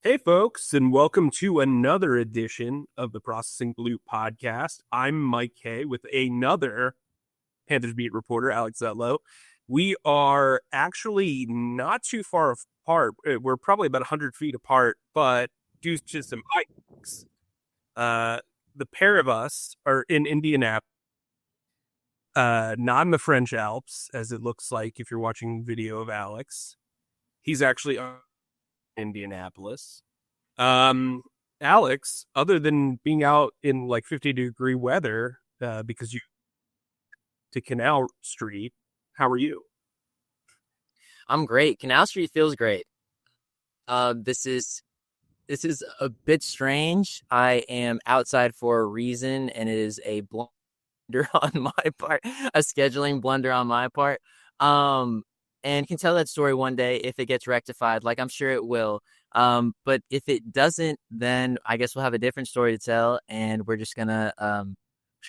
Hey, folks, and welcome to another edition of the Processing Blue podcast. I'm Mike Kaye with another Panthers beat reporter, Alex Zietlow. We are actually not too far apart. We're probably about 100 feet apart, but due to some hikes, uh, the pair of us are in Indianapolis, not in the French Alps, as it looks like if you're watching video of Alex. He's actually in Indianapolis. Um, Alex, other than being out in like 50-degree weather, because you to Canal Street, how are you? I'm great. Canal Street feels great. This is a bit strange. I am outside for a reason, and it is a blunder on my part, a scheduling blunder on my part. Um, and can tell that story one day if it gets rectified, like I'm sure it will. But if it doesn't, then I guess we'll have a different story to tell, and we're just gonna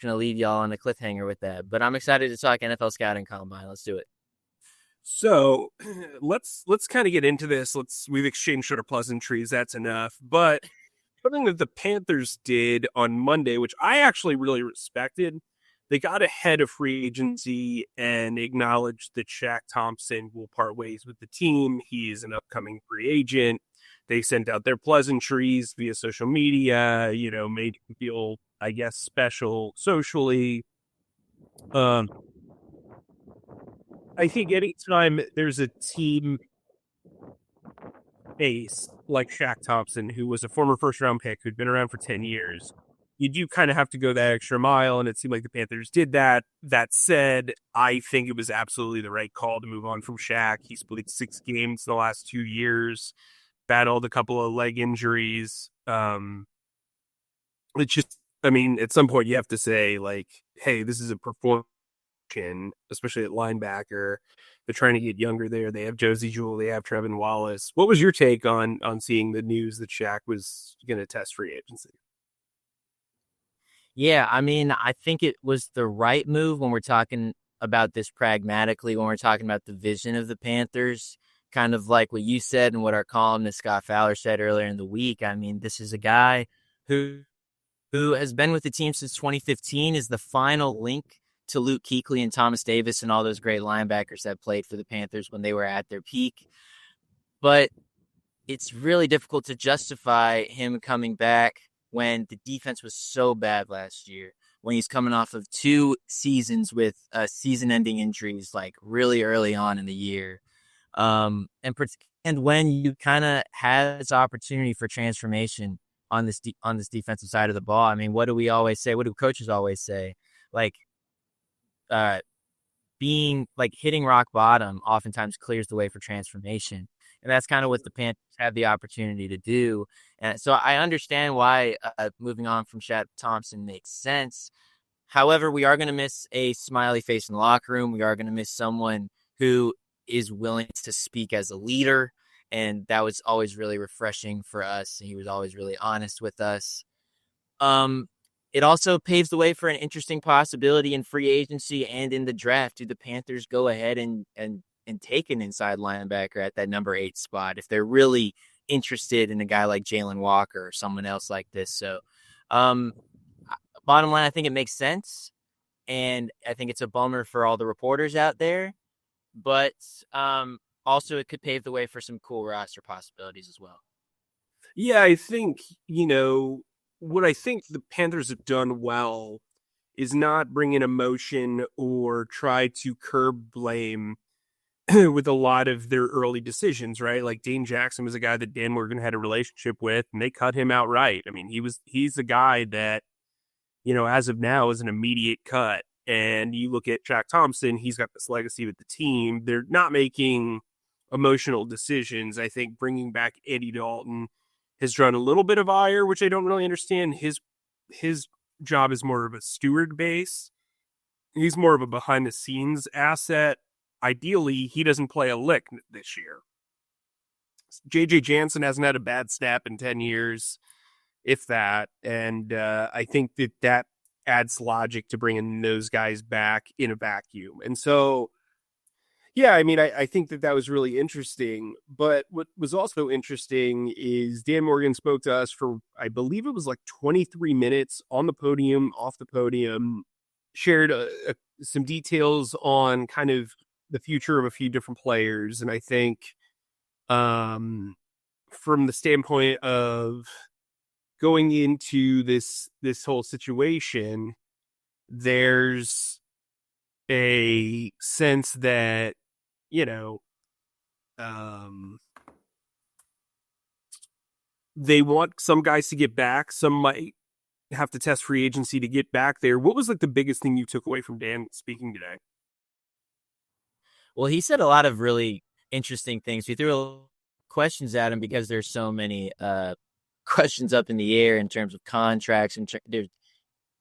leave y'all on a cliffhanger with that. But I'm excited to talk NFL scouting combine. Let's do it. So let's kind of get into this. We've exchanged sort of pleasantries. That's enough. But something that the Panthers did on Monday, which I actually really respected, they got ahead of free agency and acknowledged that Shaq Thompson will part ways with the team. He is an upcoming free agent. They sent out their pleasantries via social media, made him feel, I guess, special socially. Um, I think anytime there's a team ace like Shaq Thompson, who was a former first round pick who'd been around for 10 years, you do kind of have to go that extra mile. And it seemed like the Panthers did that. That said, I think it was absolutely the right call to move on from Shaq. He's played 6 games in the last 2 years, battled a couple of leg injuries. It's just, I mean, at some point you have to say, like, hey, this is a performance, especially at linebacker. They're trying to get younger there. They have Josie Jewell. They have Trevin Wallace. What was your take on seeing the news that Shaq was going to test free agency? Yeah, I mean, I think it was the right move when we're talking about this pragmatically, when we're talking about the vision of the Panthers, kind of like what you said and what our columnist Scott Fowler said earlier in the week. I mean, this is a guy who who has been with the team since 2015, is the final link to Luke Kuechly and Thomas Davis and all those great linebackers that played for the Panthers when they were at their peak. But it's really difficult to justify him coming back when the defense was so bad last year, when he's coming off of 2 seasons with season-ending injuries, like really early on in the year. And when you kind of have this opportunity for transformation on this defensive side of the ball, I mean, what do we always say? What do coaches always say? Like, uh, being like hitting rock bottom oftentimes clears the way for transformation. And that's kind of what the Panthers had the opportunity to do. And so I understand why moving on from Shaq Thompson makes sense. However, we are going to miss a smiley face in the locker room. We are going to miss someone who is willing to speak as a leader. And that was always really refreshing for us. He was always really honest with us. Um, it also paves the way for an interesting possibility in free agency and in the draft. Do the Panthers go ahead and take an inside linebacker at that number 8 spot if they're really interested in a guy like Jalen Walker or someone else like this? So, um, bottom line, I think it makes sense, and I think it's a bummer for all the reporters out there. But also, it could pave the way for some cool roster possibilities as well. Yeah, I think, what I think the Panthers have done well is not bring in emotion or try to curb blame with a lot of their early decisions, right? Like Dane Jackson was a guy that Dan Morgan had a relationship with, and they cut him outright. I mean, he's a guy that, as of now is an immediate cut. And you look at Jack Thompson, he's got this legacy with the team. They're not making emotional decisions. I think bringing back Andy Dalton has drawn a little bit of ire, which I don't really understand. His job is more of a steward base. He's more of a behind the scenes asset. Ideally, he doesn't play a lick this year. JJ Jansen hasn't had a bad snap in 10 years, if that. And I think that adds logic to bringing those guys back in a vacuum. And so, Yeah, I mean, I think that that was really interesting. But what was also interesting is Dan Morgan spoke to us for, I believe it was like 23 minutes on the podium, off the podium, shared some details on kind of the future of a few different players. And I think um, from the standpoint of going into this whole situation, there's a sense that, you know, um, they want some guys to get back. Some might have to test free agency to get back there. What was like the biggest thing you took away from Dan speaking today? Well, he said a lot of really interesting things. We threw questions at him because there's so many questions up in the air in terms of contracts and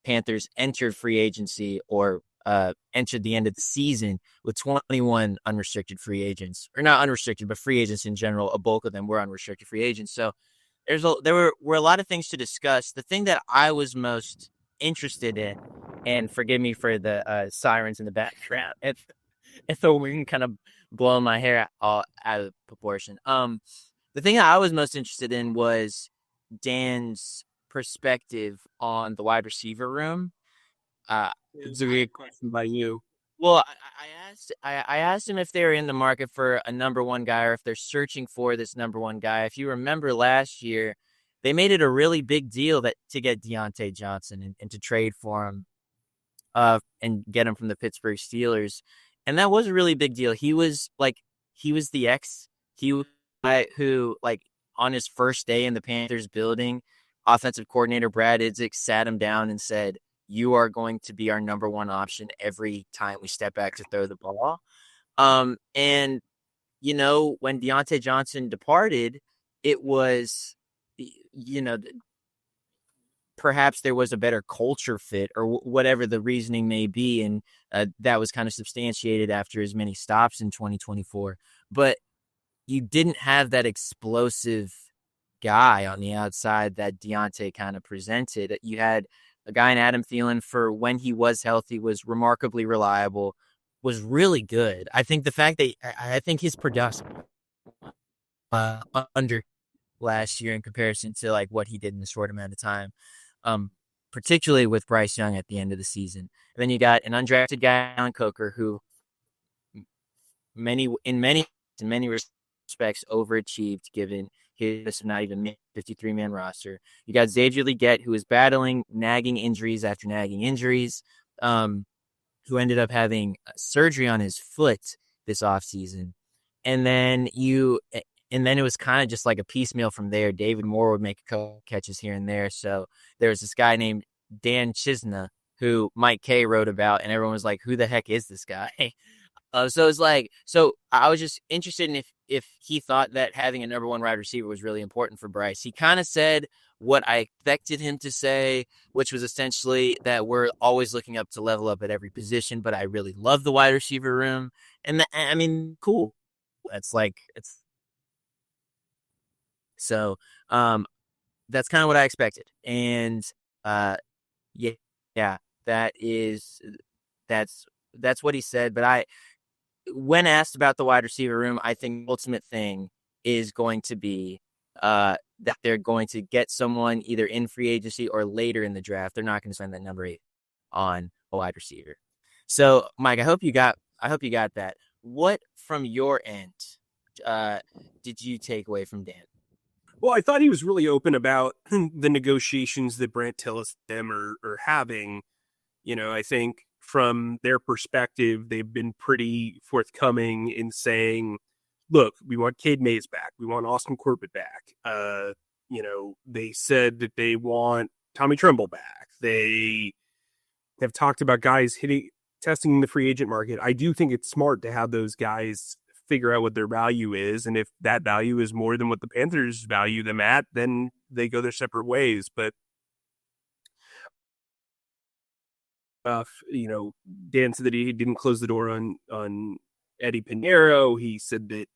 Panthers entered free agency or entered the end of the season with 21 unrestricted free agents, or not unrestricted, but free agents in general. A bulk of them were unrestricted free agents. So there were a lot of things to discuss. The thing that I was most interested in, and forgive me for the sirens in the background, it's the wind kind of blowing my hair all out of proportion. The thing that I was most interested in was Dan's perspective on the wide receiver room. It's a good question by you. Well, I asked him if they're in the market for a number one guy or if they're searching for this number one guy. If you remember last year, they made it a really big deal that to get Deontay Johnson and to trade for him, and get him from the Pittsburgh Steelers, and that was a really big deal. He was the ex. He was the guy who, like, on his first day in the Panthers building, offensive coordinator Brad Idzik sat him down and said, "You are going to be our number one option every time we step back to throw the ball." And when Deontay Johnson departed, it was, you know, perhaps there was a better culture fit or whatever the reasoning may be. And that was kind of substantiated after his many stops in 2024. But you didn't have that explosive guy on the outside that Deontay kind of presented. You had a guy in Adam Thielen for when he was healthy, was remarkably reliable, was really good. I think the fact that I think his production under last year in comparison to like what he did in a short amount of time, um, particularly with Bryce Young at the end of the season. And then you got an undrafted guy on Coker who in many respects overachieved given his not even 53-man roster. You got Xavier Legette, who is battling nagging injuries after nagging injuries, who ended up having surgery on his foot this offseason. And then it was kind of just like a piecemeal from there. David Moore would make a couple catches here and there. So there was this guy named Dan Chisna who Mike Kaye wrote about, and everyone was like, "Who the heck is this guy?" So I was just interested in if he thought that having a number one wide receiver was really important for Bryce. He kind of said what I expected him to say, which was essentially that we're always looking up to level up at every position, but I really love the wide receiver room. And I mean, cool. It's so that's kind of what I expected. And uh yeah, yeah, that's that's what he said. But when asked about the wide receiver room, I think the ultimate thing is going to be that they're going to get someone either in free agency or later in the draft. They're not going to spend that number 8 on a wide receiver. So, Mike, I hope you got that. What from your end did you take away from Dan? Well, I thought he was really open about the negotiations that Brant Tillis and them are having. I think from their perspective, they've been pretty forthcoming in saying, look, we want Cade Mays back. We want Austin Corbett back. They said that they want Tommy Tremble back. They have talked about guys testing the free agent market. I do think it's smart to have those guys figure out what their value is. And if that value is more than what the Panthers value them at, then they go their separate ways. But Dan said that he didn't close the door on Eddie Pinheiro. He said that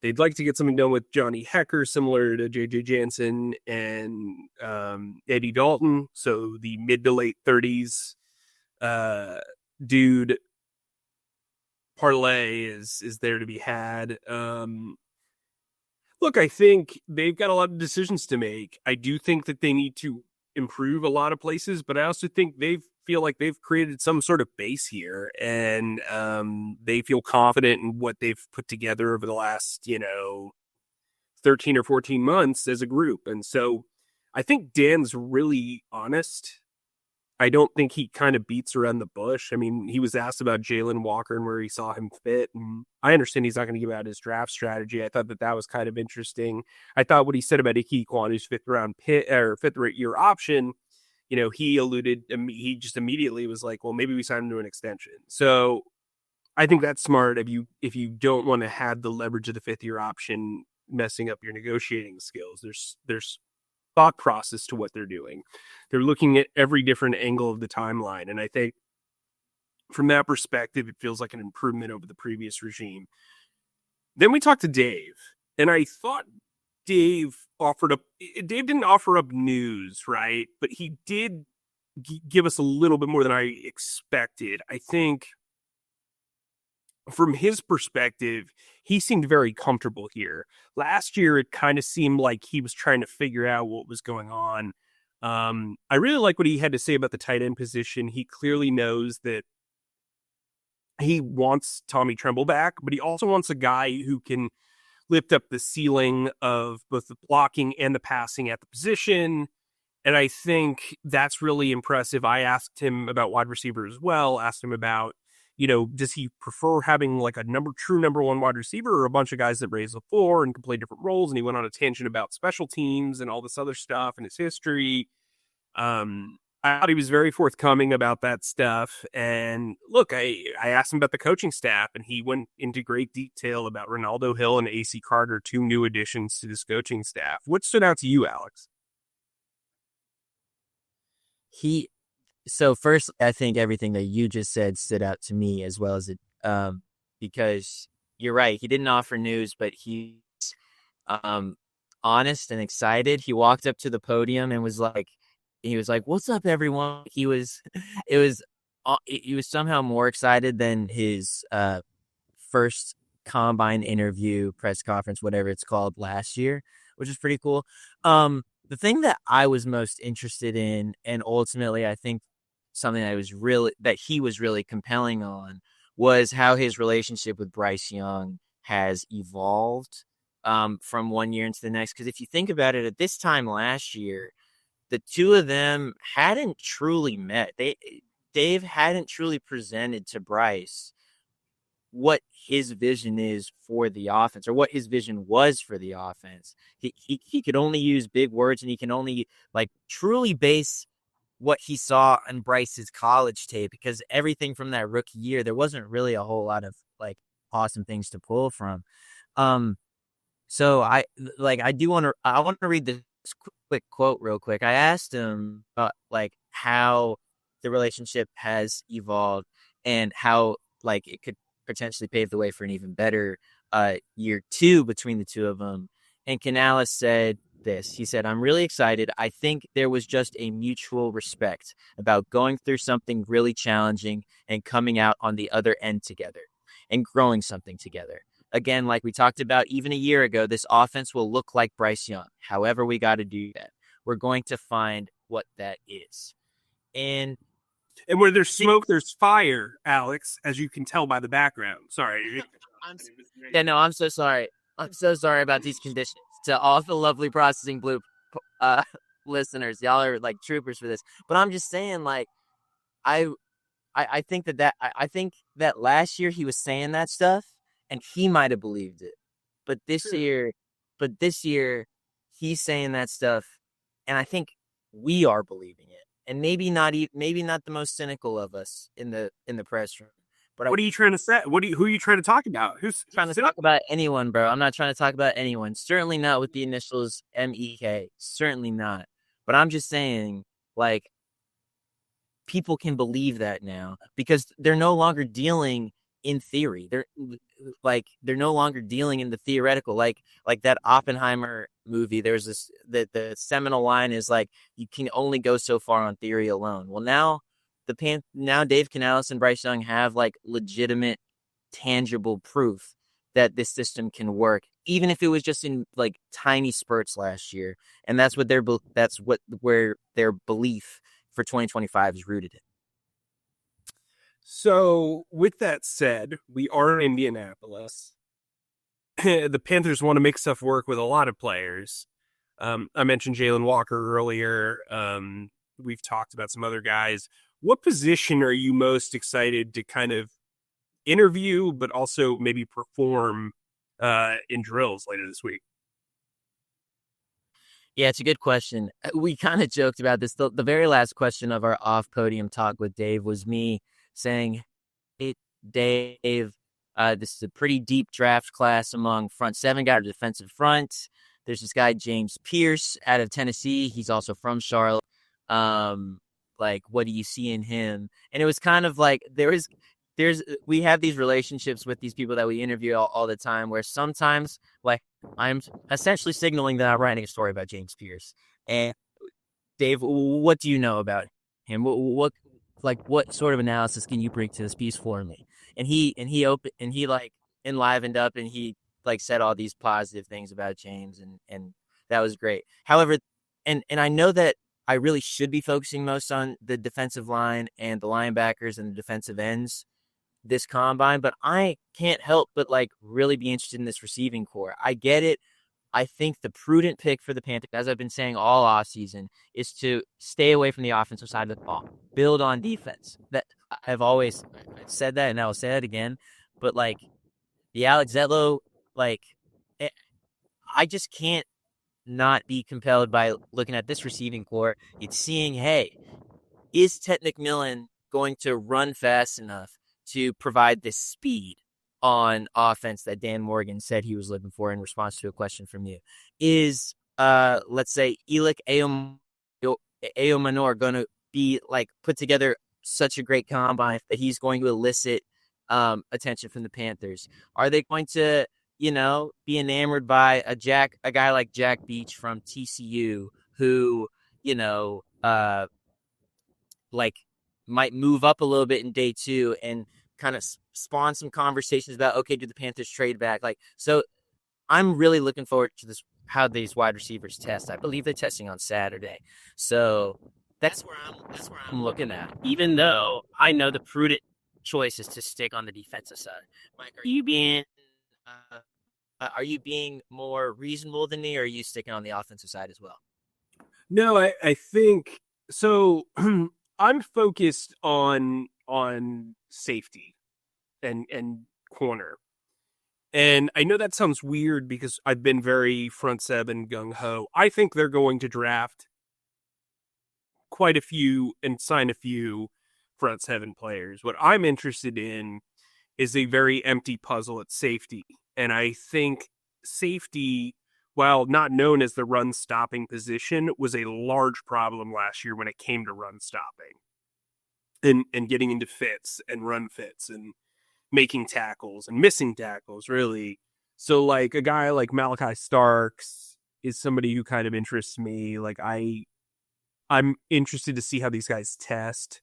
they'd like to get something done with Johnny Hecker, similar to JJ Jansen and Eddie Dalton. So the mid to late 30s dude. parlay is there to be had. Look, I think they've got a lot of decisions to make. I do think that they need to improve a lot of places, but I also think they feel like they've created some sort of base here, and they feel confident in what they've put together over the last 13 or 14 months as a group. And so I think Dan's really honest. I don't think he kind of beats around the bush. I mean, he was asked about Jalen Walker and where he saw him fit. And I understand he's not going to give out his draft strategy. I thought that was kind of interesting. I thought what he said about Ike Kwanu's fifth year option, he just immediately was like, well, maybe we sign him to an extension. So I think that's smart if you don't want to have the leverage of the fifth year option messing up your negotiating skills. There's thought process to what they're doing. They're looking at every different angle of the timeline. And I think from that perspective, it feels like an improvement over the previous regime. Then we talked to Dave, and I thought Dave didn't offer up news, right? But he did give us a little bit more than I expected. I think from his perspective, he seemed very comfortable here. Last year, it kind of seemed like he was trying to figure out what was going on. I really like what he had to say about the tight end position. He clearly knows that he wants Tommy Tremble back, but he also wants a guy who can lift up the ceiling of both the blocking and the passing at the position. And I think that's really impressive. I asked him about wide receiver as well, asked him about, does he prefer having like a true number one wide receiver or a bunch of guys that raise the floor and can play different roles? And he went on a tangent about special teams and all this other stuff and his history. I thought he was very forthcoming about that stuff. And look, I asked him about the coaching staff, and he went into great detail about Ronaldo Hill and AC Carter, two new additions to this coaching staff. What stood out to you, Alex? So first, I think everything that you just said stood out to me as well as it, because you're right. He didn't offer news, but he's honest and excited. He walked up to the podium and was like, "What's up, everyone?" He was somehow more excited than his first combine interview, press conference, whatever it's called, last year, which is pretty cool. The thing that I was most interested in, and ultimately I think something that he was really compelling on, was how his relationship with Bryce Young has evolved from one year into the next. Because if you think about it, at this time last year, the two of them hadn't truly met. Dave hadn't truly presented to Bryce what his vision is for the offense, or what his vision was for the offense. He could only use big words, and he can only truly base what he saw on Bryce's college tape, because everything from that rookie year, there wasn't really a whole lot of awesome things to pull from. So I want to read this quick quote real quick. I asked him about how the relationship has evolved and how it could potentially pave the way for an even better year two between the two of them. And Canales said this. He said, "I'm really excited. I think there was just a mutual respect about going through something really challenging and coming out on the other end together and growing something together. Again, like we talked about even a year ago, this offense will look like Bryce Young. However, we got to do that. We're going to find what that is." And where there's smoke, there's fire, Alex, as you can tell by the background. Sorry. I'm so sorry. I'm so sorry about these conditions. To all the lovely Processing Blue listeners, y'all are troopers for this. But I'm just saying, I think that last year he was saying that stuff, and he might have believed it. But this year, he's saying that stuff, and I think we are believing it. And maybe not the most cynical of us in the press room. But what are you trying to say? Who are you trying to talk about? Who's trying to talk about anyone, bro? I'm not trying to talk about anyone. Certainly not with the initials MEK. Certainly not. But I'm just saying, people can believe that now because they're no longer dealing in theory. They're no longer dealing in the theoretical. Like that Oppenheimer movie, there's this the seminal line is you can only go so far on theory alone. Well, now Dave Canales and Bryce Young have legitimate tangible proof that this system can work, even if it was just in like tiny spurts last year. And that's what where their belief for 2025 is rooted in. So, with that said, we are in Indianapolis. The Panthers want to make stuff work with a lot of players. I mentioned Jalen Walker earlier. We've talked about some other guys. What position are you most excited to kind of interview, but also maybe perform in drills later this week? Yeah, it's a good question. We kind of joked about this. The very last question of our off podium talk with Dave was me saying, "Hey, Dave, this is a pretty deep draft class among front seven guys, defensive front. There's this guy, James Pierce, out of Tennessee. He's also from Charlotte. Like, what do you see in him?" And it was kind of like we have these relationships with these people that we interview all the time where sometimes like I'm essentially signaling that I'm writing a story about James Pierce. And Dave, what do you know about him? What sort of analysis can you bring to this piece for me? And he like enlivened up and he like said all these positive things about James and that was great. However, and I know that I really should be focusing most on the defensive line and the linebackers and the defensive ends this combine, but I can't help but like really be interested in this receiving core. I get it. I think the prudent pick for the Panthers, as I've been saying all offseason, is to stay away from the offensive side of the ball, build on defense. That I've always said that, and I will say it again. But like the Alex Zietlow, like I just can't not be compelled by looking at this receiving core. It's seeing, hey, is Ted McMillan going to run fast enough to provide this speed on offense that Dan Morgan said he was looking for in response to a question from you? Is, let's say, Elik Eomanor going to be like put together such a great combine that he's going to elicit attention from the Panthers? Are they going to, be enamored by a guy like Jack Beach from TCU who, like might move up a little bit in day two and kind of spawn some conversations about, okay, do the Panthers trade back? Like, so I'm really looking forward to this, how these wide receivers test. I believe they're testing on Saturday. So that's where I'm looking at, even though I know the prudent choice is to stick on the defensive side. Mike, are you being more reasonable than me, or are you sticking on the offensive side as well? No, I think so. I'm focused on safety and corner. And I know that sounds weird because I've been very front seven gung ho. I think they're going to draft quite a few and sign a few front seven players. What I'm interested in is a very empty puzzle at safety. And I think safety, while not known as the run stopping position, was a large problem last year when it came to run stopping and getting into fits and run fits and making tackles and missing tackles, really. So like a guy like Malachi Starks is somebody who kind of interests me. Like I'm interested to see how these guys test.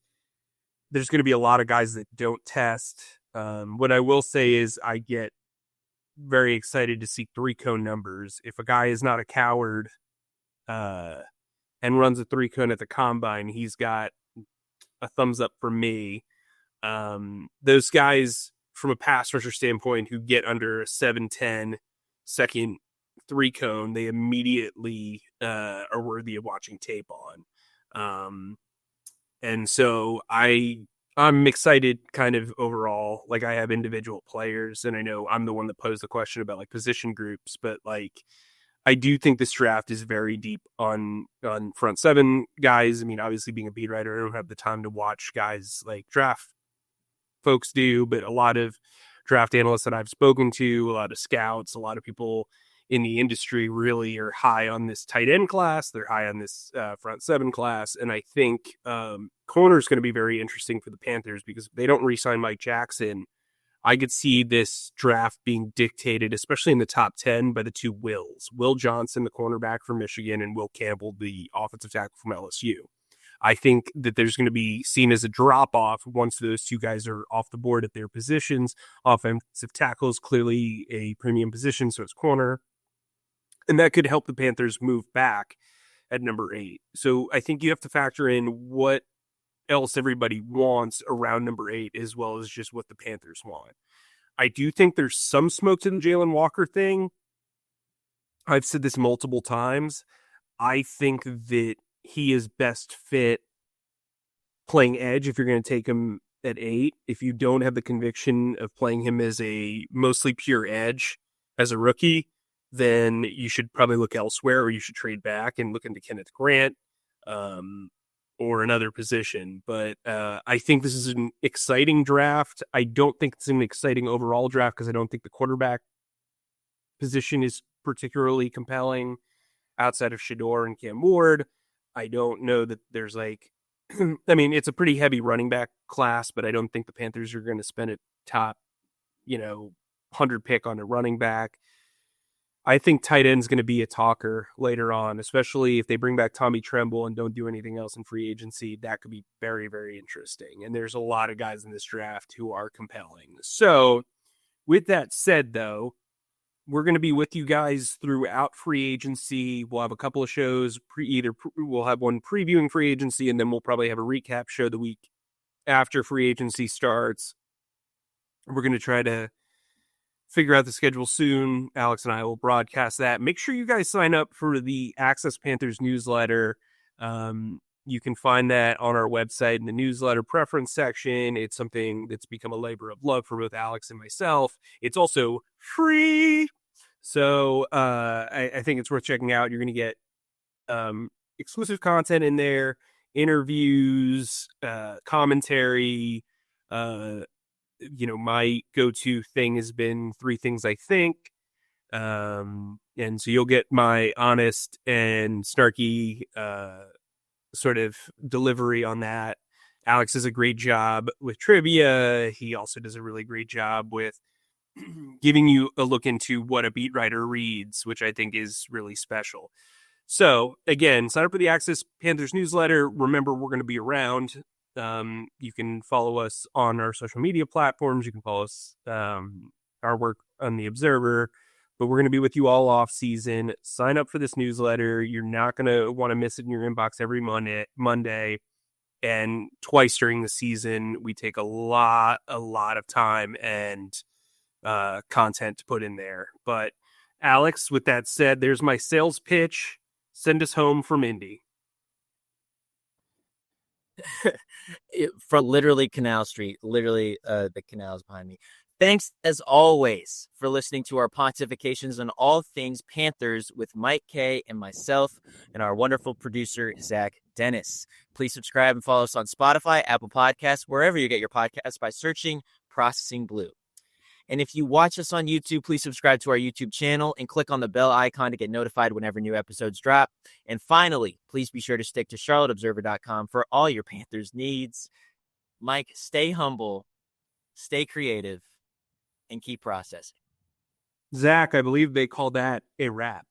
There's going to be a lot of guys that don't test. What I will say is I get very excited to see 3-cone numbers. If a guy is not a coward and runs a 3-cone at the combine, he's got a thumbs up for me. Those guys from a pass rusher standpoint who get under a 7'10" second 3-cone, they immediately are worthy of watching tape on. And so I'm excited kind of overall. Like I have individual players, and I know I'm the one that posed the question about like position groups, but like I do think this draft is very deep on front seven guys. I mean, obviously being a beat writer, I don't have the time to watch guys like draft folks do, but a lot of draft analysts that I've spoken to, a lot of scouts, a lot of people in the industry really are high on this tight end class. They're high on this front seven class. And I think corner is going to be very interesting for the Panthers because if they don't re-sign Mike Jackson, I could see this draft being dictated, especially in the top 10, by the two Wills. Will Johnson, the cornerback from Michigan, and Will Campbell, the offensive tackle from LSU. I think that there's going to be seen as a drop off once those two guys are off the board at their positions. Offensive tackle is clearly a premium position, so it's corner. And that could help the Panthers move back at number 8. So I think you have to factor in what else everybody wants around number 8, as well as just what the Panthers want. I do think there's some smoke to the Jalen Walker thing. I've said this multiple times. I think that he is best fit playing edge if you're going to take him at 8. If you don't have the conviction of playing him as a mostly pure edge as a rookie, then you should probably look elsewhere, or you should trade back and look into Kenneth Grant or another position. But I think this is an exciting draft. I don't think it's an exciting overall draft because I don't think the quarterback position is particularly compelling outside of Shedeur and Cam Ward. I don't know that there's like, I mean, it's a pretty heavy running back class, but I don't think the Panthers are going to spend a top, 100 pick on a running back. I think tight end is going to be a talker later on, especially if they bring back Tommy Tremble and don't do anything else in free agency. That could be very, very interesting. And there's a lot of guys in this draft who are compelling. So with that said, though, we're going to be with you guys throughout free agency. We'll have a couple of shows. We'll have one previewing free agency, and then we'll probably have a recap show the week after free agency starts. We're going to try to figure out the schedule soon. Alex and I will broadcast that. Make sure you guys sign up for the Access Panthers newsletter. You can find that on our website in the newsletter preference section. It's something that's become a labor of love for both Alex and myself. It's also free. So I think it's worth checking out. You're going to get exclusive content in there, interviews, commentary. My go-to thing has been 3 things I think. And so you'll get my honest and snarky sort of delivery on that. Alex does a great job with trivia. He also does a really great job with giving you a look into what a beat writer reads, which I think is really special. So again, sign up for the Access Panthers newsletter. Remember, we're going to be around. You can follow us on our social media platforms. You can follow us, our work on the Observer, but we're going to be with you all off season. Sign up for this newsletter. You're not going to want to miss it in your inbox every Monday. And twice during the season, we take a lot of time and content to put in there. But Alex, with that said, there's my sales pitch. Send us home from Indy. From literally Canal Street, literally the canals behind me. Thanks, as always, for listening to our pontifications on all things Panthers with Mike Kaye and myself and our wonderful producer, Zach Dennis. Please subscribe and follow us on Spotify, Apple Podcasts, wherever you get your podcasts by searching Processing Blue. And if you watch us on YouTube, please subscribe to our YouTube channel and click on the bell icon to get notified whenever new episodes drop. And finally, please be sure to stick to charlotteobserver.com for all your Panthers needs. Mike, stay humble, stay creative, and keep processing. Zach, I believe they call that a wrap.